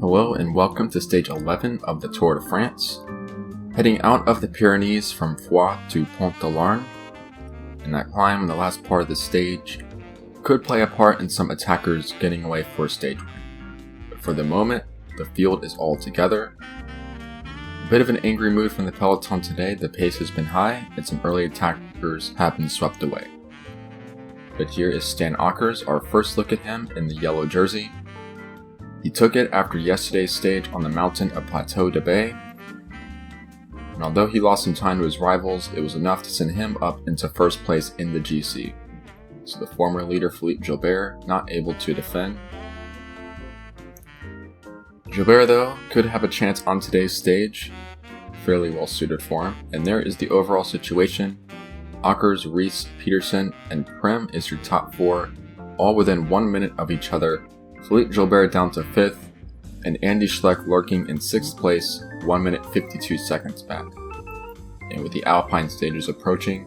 Hello and welcome to stage 11 of the Tour de France. Heading out of the Pyrenees from Foix to Pont de Larn, and that climb in the last part of the stage could play a part in some attackers getting away for a stage win. But for the moment, the field is all together. A bit of an angry mood from the peloton today. The pace has been high and some early attackers have been swept away. But here is Stan Åkers, our first look at him in the yellow jersey. He took it after yesterday's stage on the mountain of Plateau de Bay, and although he lost some time to his rivals, it was enough to send him up into first place in the GC. So the former leader Philippe Gilbert not able to defend. Gilbert though could have a chance on today's stage, fairly well suited for him, and there is the overall situation. Åkers, Rees, Peterson, and Prem is your top four, all within 1 minute of each other. Philippe Gilbert down to 5th, and Andy Schleck lurking in 6th place, 1 minute 52 seconds back. And with the Alpine stages approaching,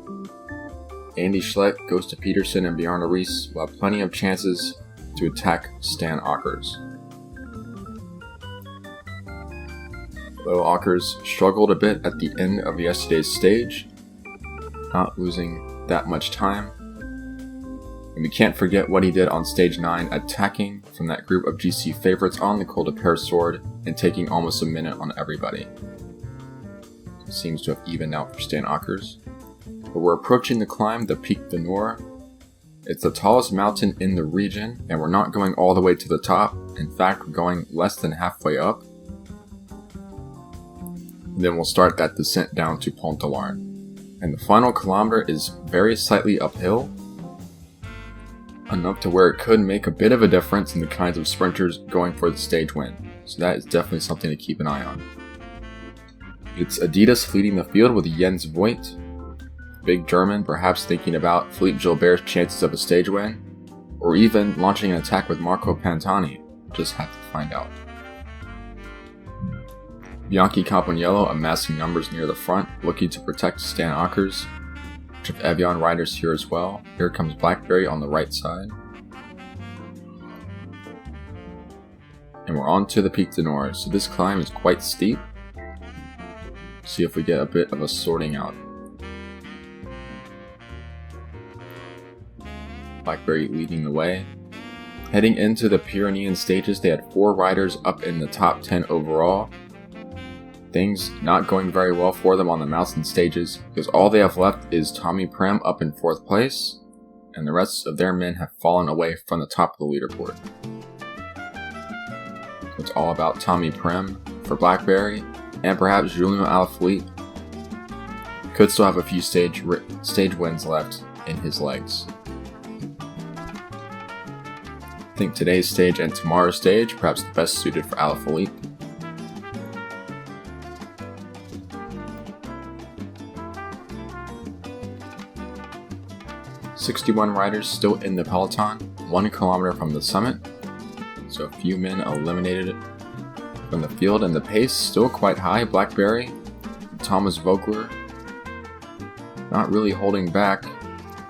Andy Schleck goes to Peterson and Bjarne Riis will have plenty of chances to attack Stan Åkers. Though Åkers struggled a bit at the end of yesterday's stage, not losing that much time. And we can't forget what he did on stage 9, attacking from that group of GC favorites on the Col de Peyresourde and taking almost a minute on everybody. It seems to have evened out for Stan Åkers. But we're approaching the climb, the Pic du Nord. It's the tallest mountain in the region, and we're not going all the way to the top. In fact, we're going less than halfway up. And then we'll start that descent down to Pont de Larn. And the final kilometer is very slightly uphill, enough to where it could make a bit of a difference in the kinds of sprinters going for the stage win. So that is definitely something to keep an eye on. It's Adidas leading the field with Jens Voigt, big German, perhaps thinking about Philippe Gilbert's chances of a stage win, or even launching an attack with Marco Pantani. Just have to find out. Bianchi Campagnolo amassing numbers near the front, looking to protect Stan Åkers. Of Evian riders here as well. Here comes Blackberry on the right side. And we're on to the Pic du Nord. So this climb is quite steep. See if we get a bit of a sorting out. Blackberry leading the way. Heading into the Pyrenean stages, they had 4 riders up in the top 10 overall. Things not going very well for them on the mountain stages, because all they have left is Tommy Prem up in 4th place, and the rest of their men have fallen away from the top of the leaderboard. So it's all about Tommy Prem for Blackberry, and perhaps Julien Alaphilippe could still have a few stage wins left in his legs. I think today's stage and tomorrow's stage perhaps the best suited for Alaphilippe. 61 riders still in the peloton, 1 kilometer from the summit, so a few men eliminated from the field, and the pace still quite high. Blackberry, Thomas Vogler not really holding back.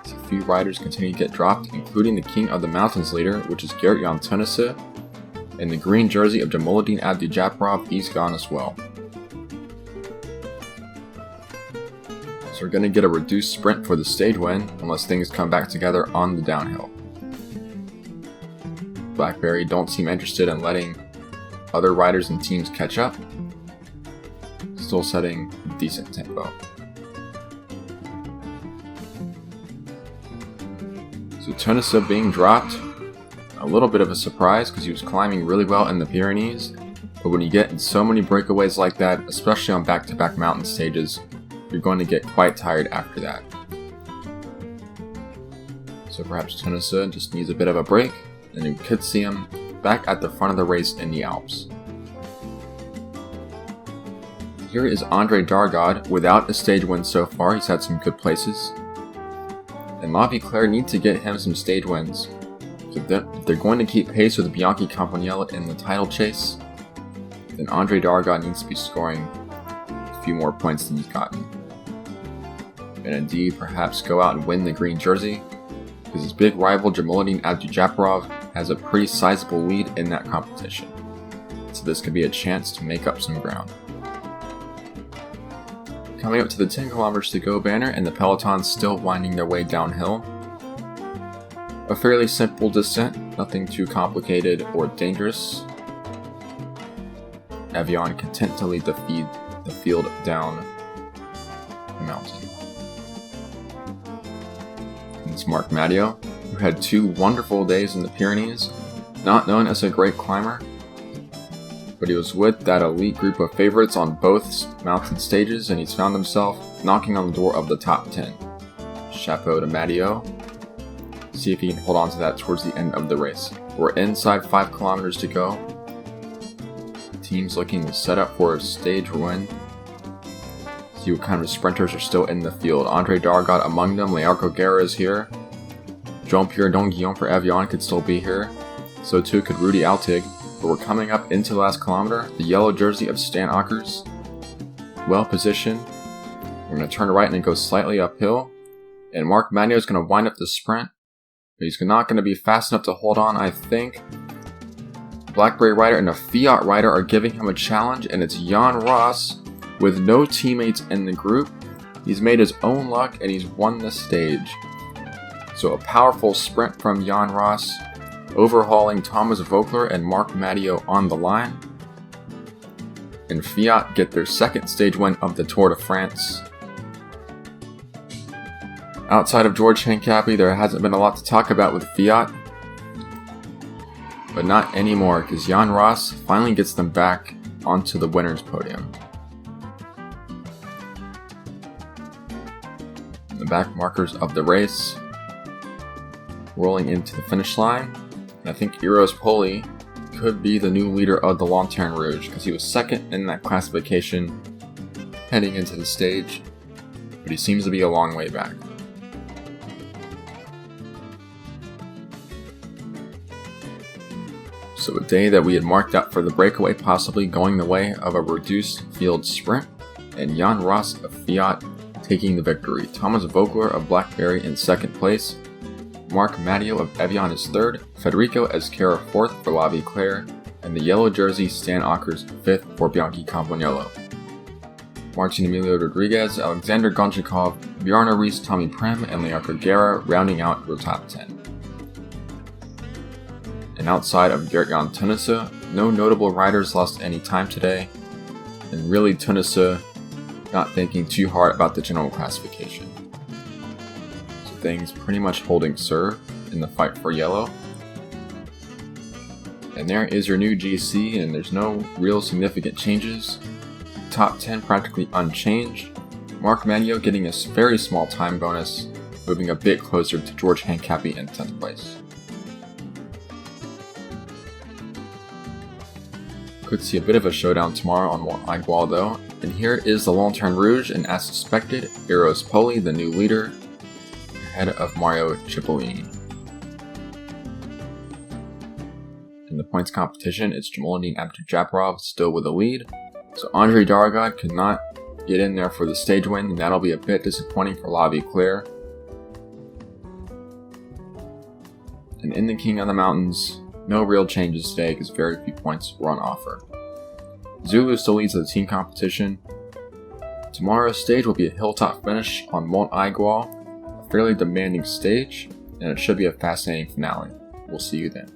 As a few riders continue to get dropped, including the King of the Mountains leader, which is Gerrit-Jan Teunissen, and the green jersey of Jamoluddin Abdujaparov, he's gone as well. So we're going to get a reduced sprint for the stage win unless things come back together on the downhill. Blackberry don't seem interested in letting other riders and teams catch up. Still setting a decent tempo. So Teunissen being dropped, a little bit of a surprise because he was climbing really well in the Pyrenees, but when you get in so many breakaways like that, especially on back-to-back mountain stages, you're going to get quite tired after that. So perhaps Teunissen just needs a bit of a break, and you could see him back at the front of the race in the Alps. Here is Andre Dargaud without a stage win so far. He's had some good places. And La Viclaire need to get him some stage wins. So if they're going to keep pace with Bianchi Campagnolo in the title chase, then Andre Dargaud needs to be scoring a few more points than he's gotten. And indeed, perhaps go out and win the green jersey, because his big rival Jamoluddin Abdujaparov has a pretty sizable lead in that competition. so this could be a chance to make up some ground. Coming up to the 10 kilometers to go banner, and the peloton still winding their way downhill. A fairly simple descent, nothing too complicated or dangerous. Evian content to lead the field down the mountain. And it's Marc Matteo, who had 2 wonderful days in the Pyrenees, not known as a great climber, but he was with that elite group of favorites on both mountain stages, and he's found himself knocking on the door of the top 10. Chapeau to Matteo. See if he can hold on to that towards the end of the race. We're inside 5 kilometers to go. The team's looking to set up for a stage win. See what kind of sprinters are still in the field. Andre Dargat among them. Learco Guerra is here. Jean-Pierre Donguillon for Evian could still be here. So too could Rudy Altig. But we're coming up into the last kilometer. The yellow jersey of Stan Åkers. Well positioned. We're going to turn right and then go slightly uphill. And Marc Matteo is going to wind up the sprint. But he's not going to be fast enough to hold on, I think. Blackberry Rider and a Fiat Rider are giving him a challenge, and it's Jan Ross with no teammates in the group. He's made his own luck and he's won the stage. So a powerful sprint from Jan Ross, overhauling Thomas Voeckler and Marc Matteo on the line. And Fiat get their second stage win of the Tour de France. Outside of George Hincapie, there hasn't been a lot to talk about with Fiat. But not anymore, because Jan Ross finally gets them back onto the winner's podium. The back markers of the race rolling into the finish line. And I think Eros Poli could be the new leader of the Lanterne Rouge, because he was second in that classification heading into the stage, but he seems to be a long way back. So a day that we had marked out for the breakaway possibly going the way of a reduced field sprint, and Jan Ross of Fiat taking the victory. Thomas Voeckler of Blackberry in second place, Marc Matteo of Evian is third, Federico Ezquerra fourth for La Vie Claire, and the yellow jersey Stan Åkers fifth for Bianchi Campagnolo. Martin Emilio Rodriguez, Alexander Gonchakov, Bjarne Riis, Tommy Prem, and Learco Guerra rounding out the top 10. And outside of Gert-Jan Tunissen, no notable riders lost any time today, and really Tunissen not thinking too hard about the general classification. So things pretty much holding serve in the fight for yellow. And there is your new GC, and there's no real significant changes. Top 10 practically unchanged. Marc Matteo getting a very small time bonus, moving a bit closer to George Hincapie in 10th place. Could see a bit of a showdown tomorrow on Mont Aiguille though, and here is the Lanterne Rouge, and as suspected, Eros Poli, the new leader, ahead of Mario Cipollini. In the points competition, it's Jamaluddin Abduljaparov still with the lead, so Andre Dargat could not get in there for the stage win, and that'll be a bit disappointing for La Vie Claire. And in the King of the Mountains, no real changes today because very few points were on offer. Zulu still leads the team competition. Tomorrow's stage will be a hilltop finish on Mont Aiguille, a fairly demanding stage, and it should be a fascinating finale. We'll see you then.